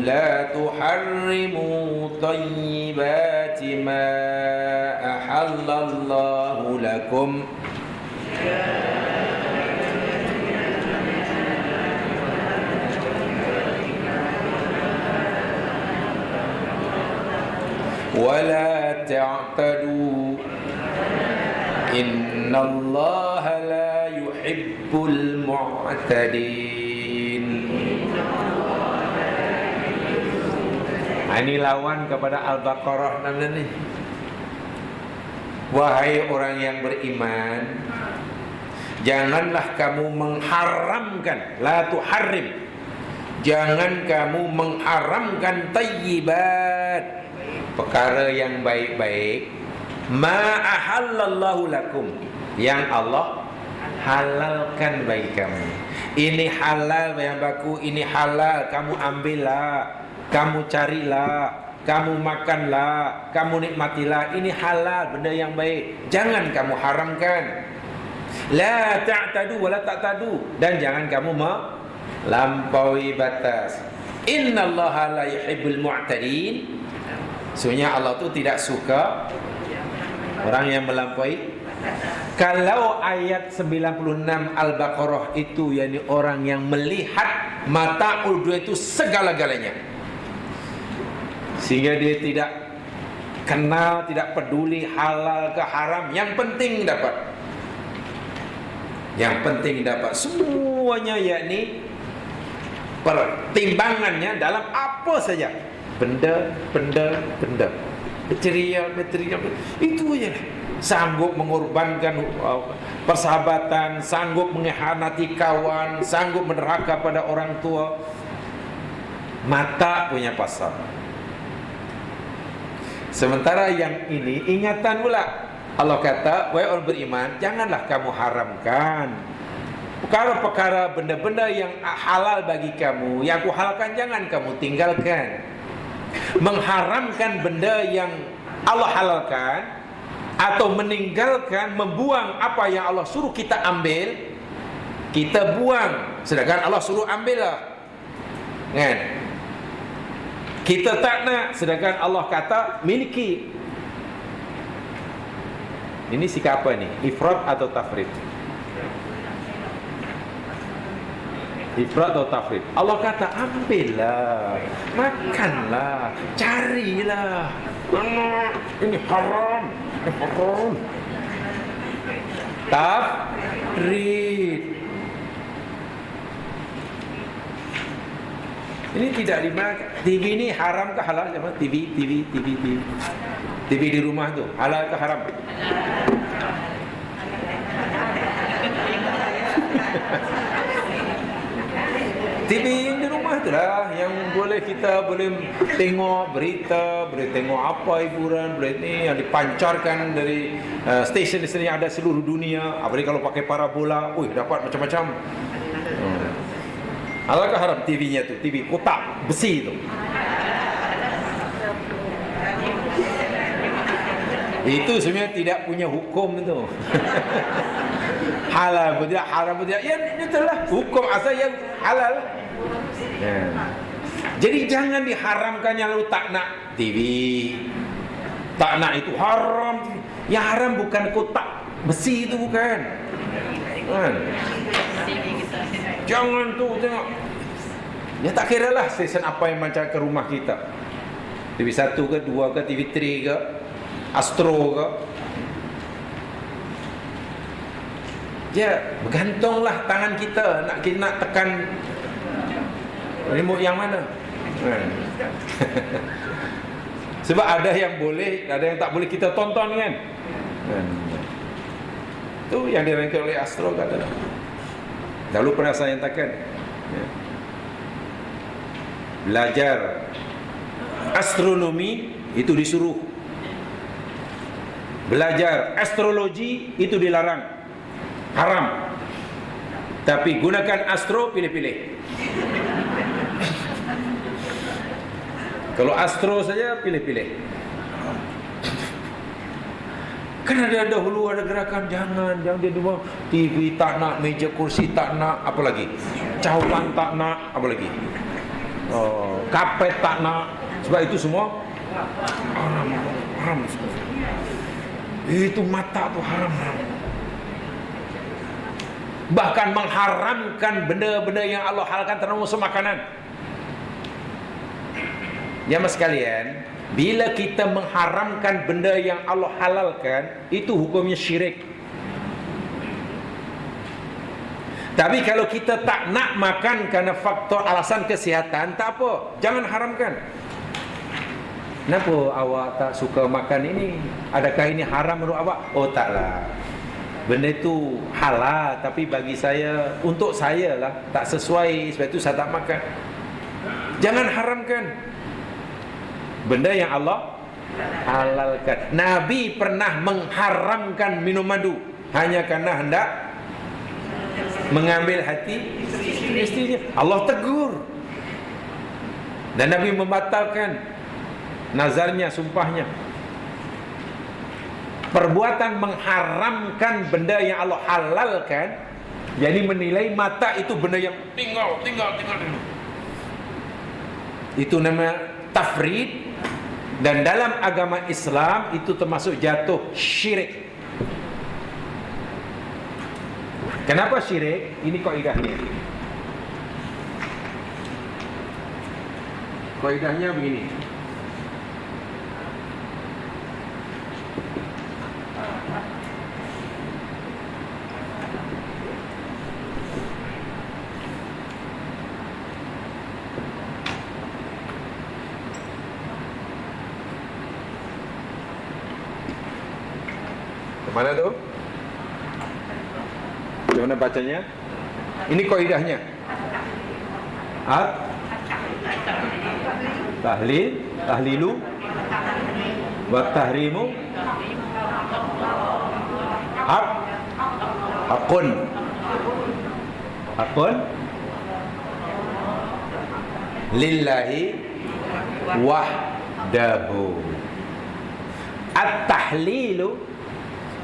la tuharrimu thayyibati ma ahallallahu lakum. ولا تعتدوا إن الله لا يحب المعتدين. Ini lawan kepada Al-Baqarah namanya nih. Wahai orang yang beriman, janganlah kamu mengharamkan, la tuharrim, jangan kamu mengharamkan thayyibat, perkara yang baik-baik, ma ahallallahu lakum, yang Allah halalkan bagi kamu. Ini halal yang baku, ini halal, kamu ambillah, kamu carilah, kamu makanlah, kamu nikmatilah. Ini halal, benda yang baik, jangan kamu haramkan. La ta'tadu wa la ta'tadu, dan jangan kamu melampaui batas. Innallaha la yuhibbul mu'tadin. Sebenarnya Allah tu tidak suka orang yang melampaui. Kalau ayat 96 Al-Baqarah itu, yakni orang yang melihat mata dunia itu segala-galanya, sehingga dia tidak kenal, tidak peduli halal ke haram, yang penting dapat. Yang penting dapat semuanya, yakni pertimbangannya dalam apa saja, benda, material, itu aja lah. Sanggup mengorbankan persahabatan, sanggup mengkhianati kawan, sanggup menderhaka pada orang tua. Mata punya pasar. Sementara yang ini ingatan pula. Allah kata, wahai orang beriman, janganlah kamu haramkan perkara-perkara, benda-benda yang halal bagi kamu. Yang aku halalkan jangan kamu tinggalkan. mengharamkan benda yang Allah halalkan, atau meninggalkan, membuang apa yang Allah suruh kita ambil, kita buang, sedangkan Allah suruh ambil lah, kan? Kita tak nak, sedangkan Allah kata miliki. Ini sikap apa ni? Ifrat atau tafrid? Ifrat atau tafrid? Allah kata ambillah, makanlah, carilah. Ini haram, ini haram. Tafrid. Ini tidak dimakan. TV ni haram ke halal? TV di rumah tu halal ke haram? TV di rumah tu lah yang boleh kita boleh tengok berita, boleh tengok apa hiburan, boleh ni yang dipancarkan dari stesen-stesen yang ada seluruh dunia. Apalagi kalau pakai parabola, dapat macam-macam. Halal ke haram TV-nya tu? TV kotak besi tu. Itu sebenarnya tidak punya hukum tu. Halal pun tidak, haram pun tidak. Ya, itulah hukum asal yang halal. Ya. Jadi jangan diharamkan yang lalu tak nak TV. Tak nak itu haram. Yang haram bukan kotak besi itu, bukan. Kan? Jangan tu tengok. Ya tak kira lah stesen apa yang macam ke rumah kita. TV 1 ke 2 ke TV 3 ke Astro ke. Ya, bergantunglah tangan kita nak tekan remote yang mana. Sebab ada yang boleh, ada yang tak boleh kita tonton kan. Itu yang dirangkai oleh Astro kata. Dahulu pernah saya nyatakan, belajar astronomi itu disuruh, belajar astrologi itu dilarang, haram. Tapi gunakan astro pilih-pilih. Kalau astro saja pilih-pilih. Kan ada dahulu ada gerakan jangan dia dua TV tak nak, meja kursi tak nak, apa lagi? Cawan tak nak, apa lagi? Kapet tak nak. Sebab itu semua haram. Itu mata tu haram. Bahkan mengharamkan benda-benda yang Allah halalkan, termasuk makanan. Ya mas sekalian, bila kita mengharamkan benda yang Allah halalkan, itu hukumnya syirik. Tapi kalau kita tak nak makan karena faktor alasan kesihatan, tak apa, jangan haramkan. Kenapa awak tak suka makan ini? Adakah ini haram menurut awak? Oh taklah, benda itu halal, tapi bagi saya, untuk saya lah, tak sesuai, sebab itu saya tak makan. Jangan haramkan benda yang Allah halalkan. Nabi pernah mengharamkan minum madu hanya karena hendak mengambil hati istrinya. Allah tegur, dan Nabi membatalkan nazarnya, sumpahnya. Perbuatan mengharamkan benda yang Allah halalkan, jadi menilai mata itu benda yang tinggal. Itu nama tafrid. Dan dalam agama Islam itu termasuk jatuh syirik. Kenapa syirik? Ini kaidahnya. Kaidahnya begini. Mana tu? Macam mana bacanya? Ini kaidahnya. Tahlilu wa tahrimu hakun lillahi wahdahu. At-tahlilu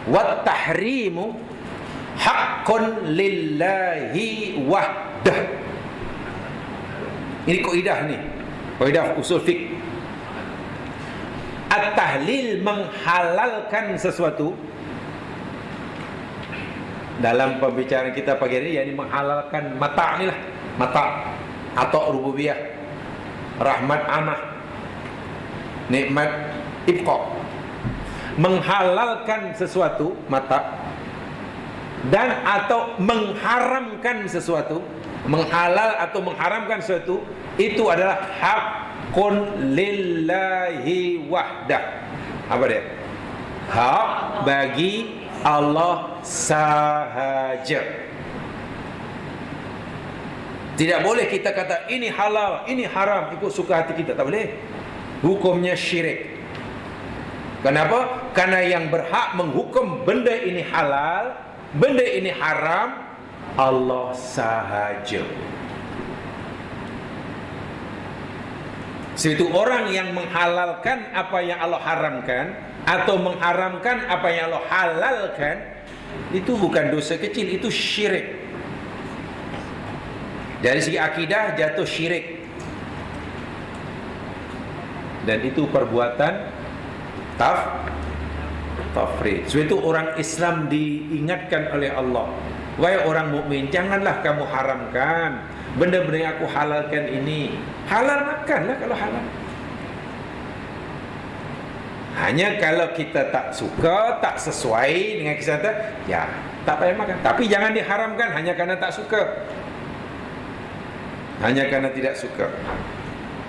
wat-tahrimu haqqun lillahi wahdah. Ini kaidah ni, kaidah usul fiqh. At-tahlil menghalalkan sesuatu. Dalam pembicaraan kita pagi ini, yakni menghalalkan mata' ni lah. Mata' atau rububiyah, rahmat amah, nikmat ibqa. Menghalalkan sesuatu, mata', dan atau mengharamkan sesuatu. Menghalal atau mengharamkan sesuatu, itu adalah haqqun lillahi wahdah. Apa dia? Hak bagi Allah sahaja. Tidak boleh kita kata ini halal, ini haram, ikut suka hati kita. Tak boleh. Hukumnya syirik. Kenapa? Karena yang berhak menghukum benda ini halal, benda ini haram, Allah sahaja. Itu orang yang menghalalkan apa yang Allah haramkan atau mengharamkan apa yang Allah halalkan, itu bukan dosa kecil, itu syirik. Dari segi akidah jatuh syirik. Dan itu perbuatan tafrid. Sebab itu orang Islam diingatkan oleh Allah, wahai orang mukmin, janganlah kamu haramkan benda-benda yang aku halalkan ini. Halal makanlah kalau halal. Hanya kalau kita tak suka, tak sesuai dengan kesehatan, ya tak payah makan. Tapi jangan diharamkan hanya kerana tak suka, hanya kerana tidak suka,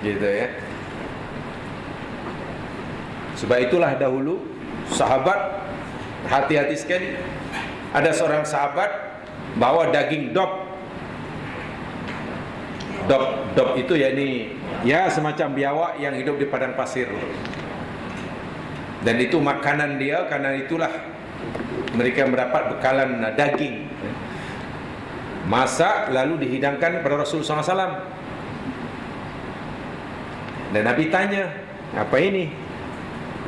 gitu ya. Sebab itulah dahulu sahabat, hati-hati sekali, ada seorang sahabat bawa daging dop. Dop itu yakni ya semacam biawak yang hidup di padang pasir. Dan itu makanan dia, karena itulah mereka mendapat bekalan daging. Masak lalu dihidangkan kepada Rasulullah SAW. Dan Nabi tanya, apa ini?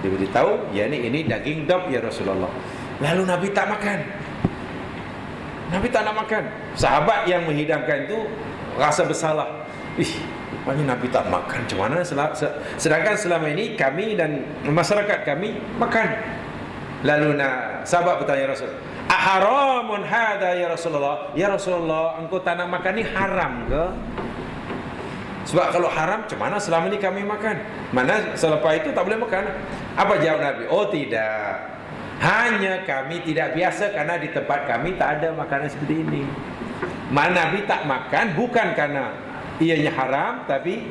Dia beritahu, ya ini daging dop ya Rasulullah. Lalu Nabi tak makan. Nabi tak nak makan. Sahabat yang menghidangkan itu rasa bersalah. Rupanya Nabi tak makan, macam mana? Sedangkan selama ini kami dan masyarakat kami makan. Lalu sahabat bertanya Rasul, aharamun hadha ya Rasulullah? Ya Rasulullah, engkau tak nak makan ni haram ke? Sebab kalau haram, macam mana selama ini kami makan? Mana selepas itu tak boleh makan? Apa jawab Nabi? Oh tidak, hanya kami tidak biasa karena di tempat kami tak ada makanan seperti ini. Mana Nabi tak makan bukan karena ianya haram, tapi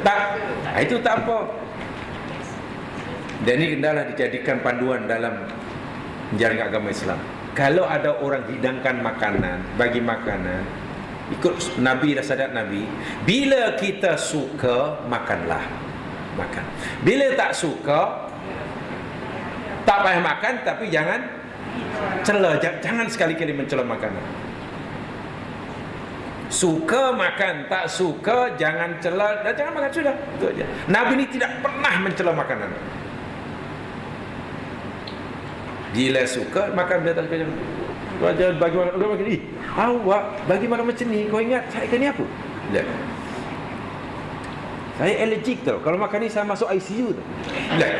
tak, itu tak apa. Dan ini hendaklah dijadikan panduan dalam menjalankan agama Islam. Kalau ada orang hidangkan makanan, bagi makanan, ikut Nabi dan sahadat Nabi, bila kita suka, makanlah. Makan. Bila tak suka, tak payah makan, tapi jangan cela, jangan sekali-kali mencela makanan. Suka makan, tak suka jangan cela dan jangan makan, sudah. Itu aja. Nabi ini tidak pernah mencela makanan. Bila suka makan, dia tak suka jangan bagi makan. Orang makan, awak bagi makan macam ni, kau ingat saya ikan ni apa? Lihat. Saya allergic tau. Kalau makan ni saya masuk ICU tau. Lihat.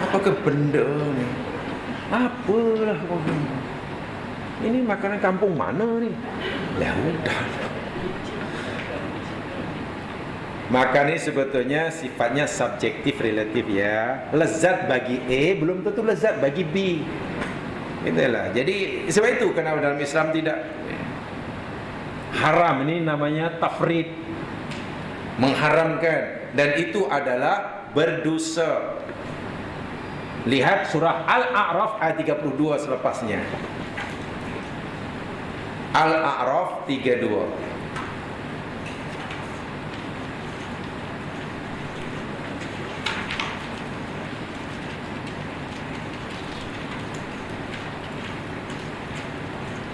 Apakah benda ni? Apalah kau ni? Ini makanan kampung mana ni? Lah udah. Makan ni sebetulnya sifatnya subjektif relatif ya. Lezat bagi A belum tentu lezat bagi B. Itulah. Jadi sebab itu kenapa dalam Islam tidak haram, ini namanya tafrid, mengharamkan, dan itu adalah berdosa. Lihat surah Al-A'raf ayat 32 selepasnya. Al-A'raf 32.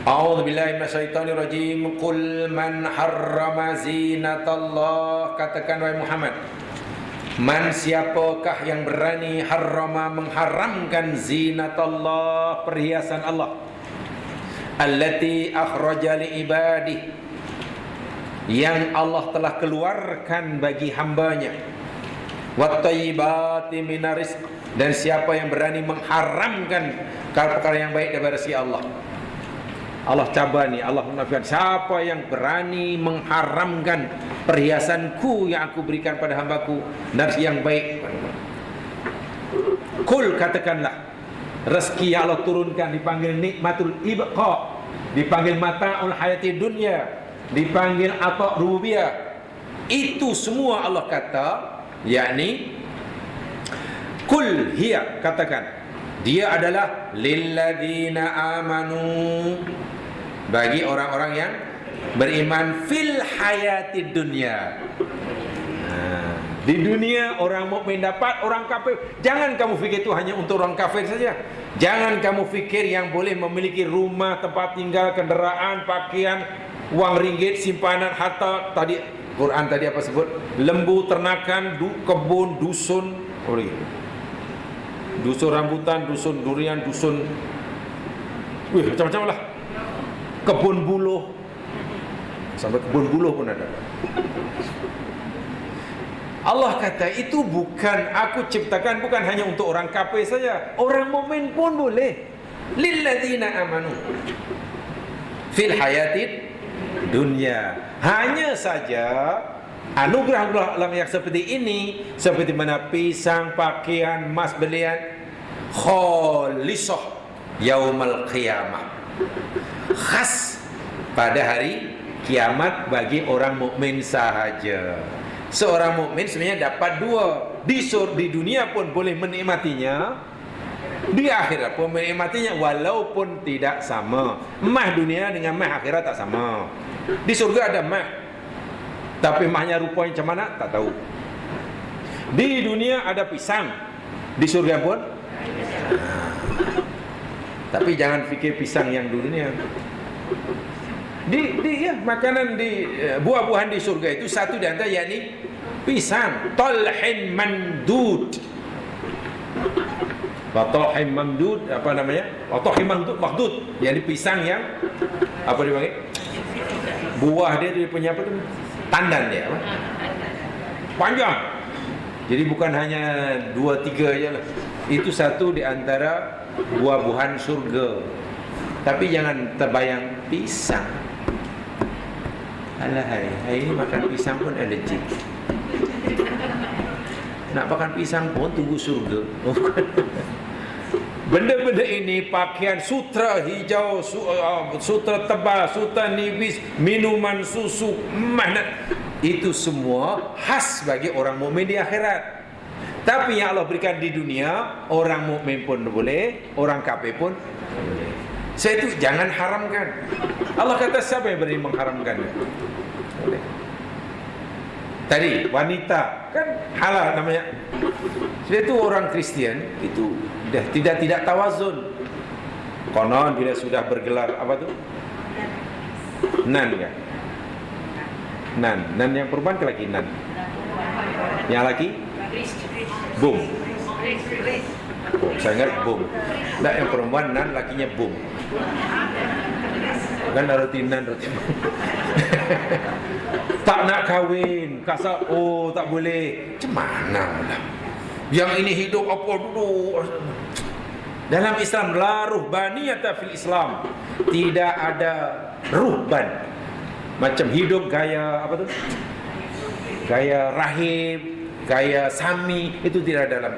A'udzu billahi minasyaitonir rajim. Qul man harrama zinatallah, katakan wahai Muhammad, Man siapakah yang berani harrama mengharamkan zinatallah, perhiasan Allah, allati akhraja li ibadih, yang Allah telah keluarkan bagi hambanya, wattayyibati minar rizq, dan siapa yang berani mengharamkan perkara yang baik daripada rezeki Allah. Allah cabar ni, Allah menafikan siapa yang berani mengharamkan perhiasanku yang aku berikan pada hambaku dan yang baik. Kul, katakanlah, rezeki yang Allah turunkan dipanggil nikmatul ibqa, dipanggil mata'ul hayati dunya, dipanggil ata' rububiyah. Itu semua Allah kata, yakni kul hiya, katakan, dia adalah lilladzina amanu, bagi orang-orang yang beriman, fil hayati dunya. Di dunia orang mukmin dapat, orang kafir. Jangan kamu fikir itu hanya untuk orang kafir saja. Jangan kamu fikir yang boleh memiliki rumah, tempat tinggal, kenderaan, pakaian, wang ringgit, simpanan, harta. Tadi Quran tadi apa sebut? Lembu, ternakan, kebun, dusun, dusun rambutan, dusun durian, dusun, macam-macam lah. Kebun buluh, sampai kebun buluh pun ada. Allah kata itu bukan aku ciptakan, bukan hanya untuk orang kafir saja, orang mukmin pun boleh. Lilladzina amanu fil hayatid dunya. Hanya saja anugerah Allah yang seperti ini, seperti mana pisang, pakaian, emas, belian, khalisah yaumal qiyamah, khas pada hari kiamat bagi orang mukmin sahaja. Seorang mukmin sebenarnya dapat dua. Di dunia pun boleh menikmatinya, di akhirat pun menikmatinya, walaupun tidak sama. Emas dunia dengan emas akhirat tak sama. Di surga ada emas, tapi emasnya rupanya macam mana tak tahu. Di dunia ada pisang, di surga pun. Tapi jangan fikir pisang yang di dunia. Makanan di buah-buahan di surga itu satu di antara yakni pisang, talhin mandud. Talhin mandud apa namanya? Talhin mandud, yakni pisang yang apa dipanggil? Buah dia punya apa tu? Tandan dia apa? Panjang. Jadi bukan hanya 2-3 aja lah. Itu satu di antara buah-buahan surga. Tapi jangan terbayang pisang. Alah hari ini makan pisang pun allergic. Nak makan pisang pun tunggu surga. Benda-benda ini, pakaian sutra hijau, sutra tebal, sutra nipis, minuman susu, itu semua khas bagi orang mukmin di akhirat. Tapi yang Allah berikan di dunia, orang mukmin pun boleh, orang kafir pun boleh. Saya itu jangan haramkan. Allah kata siapa yang berani mengharamkan? Tadi wanita kan halal namanya. Dia itu orang Kristian itu tidak tawazun. Konon bila sudah bergelar apa tu? Nan kan? Nan yang perempuan ke laki nan. Yang laki? Bum. Oh, saya ingat bum. Tak, yang perempuan nan, lakinya bum. Kan roti nan, roti bum. Tak nak kahwin, kasar, oh tak boleh. Macam mana lah? Yang ini hidup apa dulu? Dalam Islam la ruhbaniyata fil Islam. Tidak ada ruhban. Macam hidup gaya apa tu? Gaya rahib, gaya sami, itu tidak ada dalam.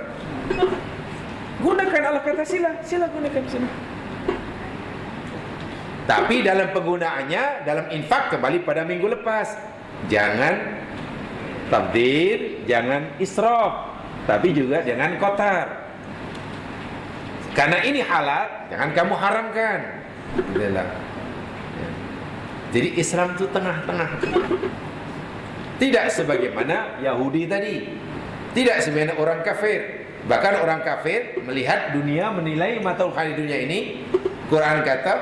Gunakan, Allah kata sila gunakan sila. Tapi dalam penggunaannya, dalam infak, kembali pada minggu lepas, jangan tabdir, jangan israf, tapi juga jangan kotor. Karena ini halal, jangan kamu haramkan. Jadi Islam itu tengah-tengah. Tidak sebagaimana Yahudi tadi, tidak sebagaimana orang kafir. Bahkan orang kafir melihat dunia, menilai mata khali dunia ini, Quran kata,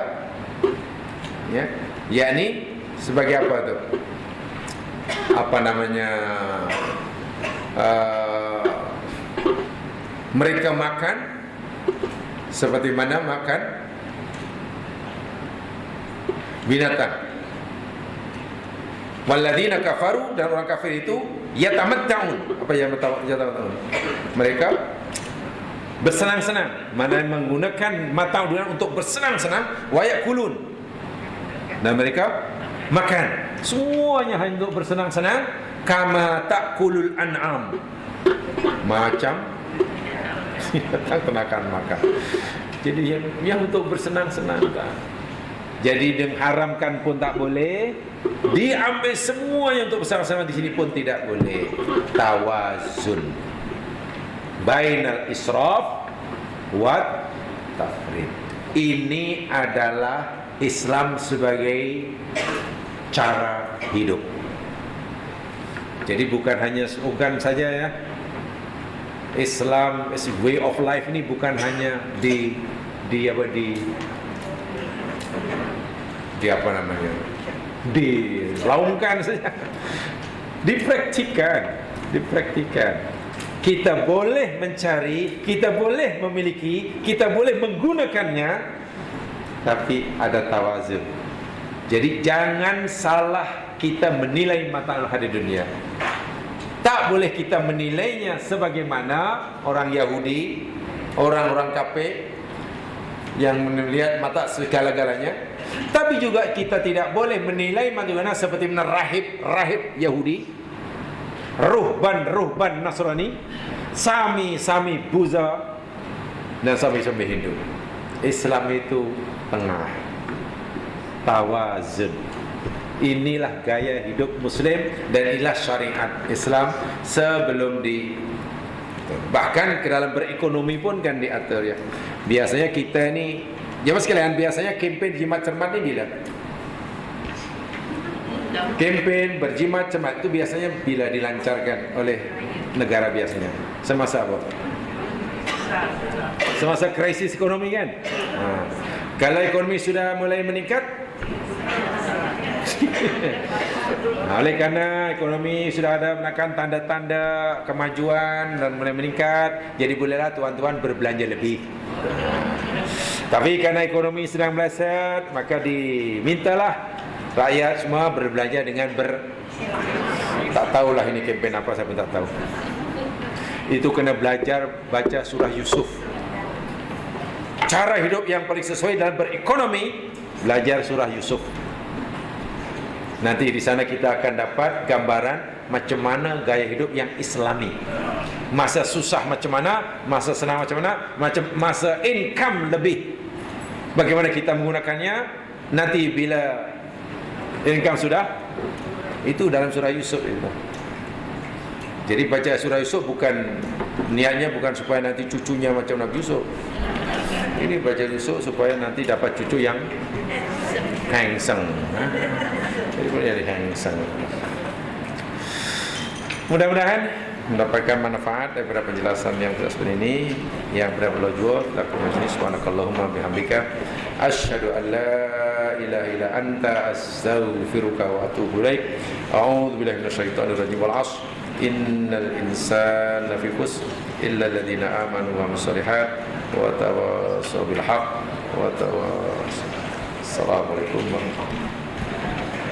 ya, yakni sebagai apa tu? Apa namanya? Mereka makan seperti mana makan binatang. Walladzina kafaru, dan orang kafir itu yatamatta'un. Apa yang yatamatta'un? Mereka bersenang-senang. Mana menggunakan mata dunia untuk bersenang-senang, wa yakulun. Dan mereka makan. Semuanya hanya untuk bersenang-senang, kama ta'kulul an'am. Macam kenakan makan. Jadi yang untuk bersenang-senang kan. Jadi diharamkan pun tak boleh, diambil semua yang untuk bersama-sama di sini pun tidak boleh. Tawazun bainal israf wa tafrid. Ini adalah Islam sebagai cara hidup. Jadi bukan saja ya. Islam as way of life ini bukan hanya di dilaungkan saja, dipraktikkan. Kita boleh mencari, kita boleh memiliki, kita boleh menggunakannya, tapi ada tawazun. Jadi jangan salah kita menilai mata Allah di dunia. Tak boleh kita menilainya sebagaimana orang Yahudi, orang-orang kafir yang melihat mata segala-galanya. Tapi juga kita tidak boleh menilai bagaimana seperti rahib Yahudi, ruhban Nasrani, sami Buddha, dan sami Hindu. Islam itu tengah, tawazun. Inilah gaya hidup Muslim dan inilah syariat Islam sebelum bahkan ke dalam berekonomi pun kan diatur ya. Biasanya kita ini, jemaah sekalian, biasanya kempen jimat cermat ini bila? Kempen berjimat cermat itu biasanya bila dilancarkan oleh negara biasanya? Semasa apa? Semasa krisis ekonomi kan? Kalau ekonomi sudah mulai meningkat, oleh kerana ekonomi sudah ada menakan tanda-tanda kemajuan dan mulai meningkat, jadi bolehlah tuan-tuan berbelanja lebih. Tapi kerana ekonomi sedang meleset, maka dimintalah rakyat semua berbelanja dengan tak tahulah ini kempen apa, saya pun tak tahu. Itu kena belajar baca surah Yusuf. Cara hidup yang paling sesuai dalam berekonomi, belajar surah Yusuf. Nanti di sana kita akan dapat gambaran macam mana gaya hidup yang Islami. Masa susah macam mana, masa senang macam mana, masa income lebih, bagaimana kita menggunakannya. Nanti bila income sudah, itu dalam surah Yusuf itu. Jadi baca surah Yusuf bukan niatnya bukan supaya nanti cucunya macam Nabi Yusuf. Ini baca Yusuf supaya nanti dapat cucu yang handsome. Jadi boleh jadi handsome. Mudah-mudahan mendapatkan manfaat daripada penjelasan yang seperti ini, yang berdoa lakukan ini. Subhanakallahumma bihamdika asyhadu an la ilaha illa anta astaghfiruka wa atubu ilaik. A'udzu billahi minasyaitonir rajim. Wal 'ashr innal insana lafi khusr illa alladziina aamanu wa 'amilus shalihaat wa tawassaw bil haqq wa tawassaw. Assalamualaikum warahmatullahi wabarakatuh.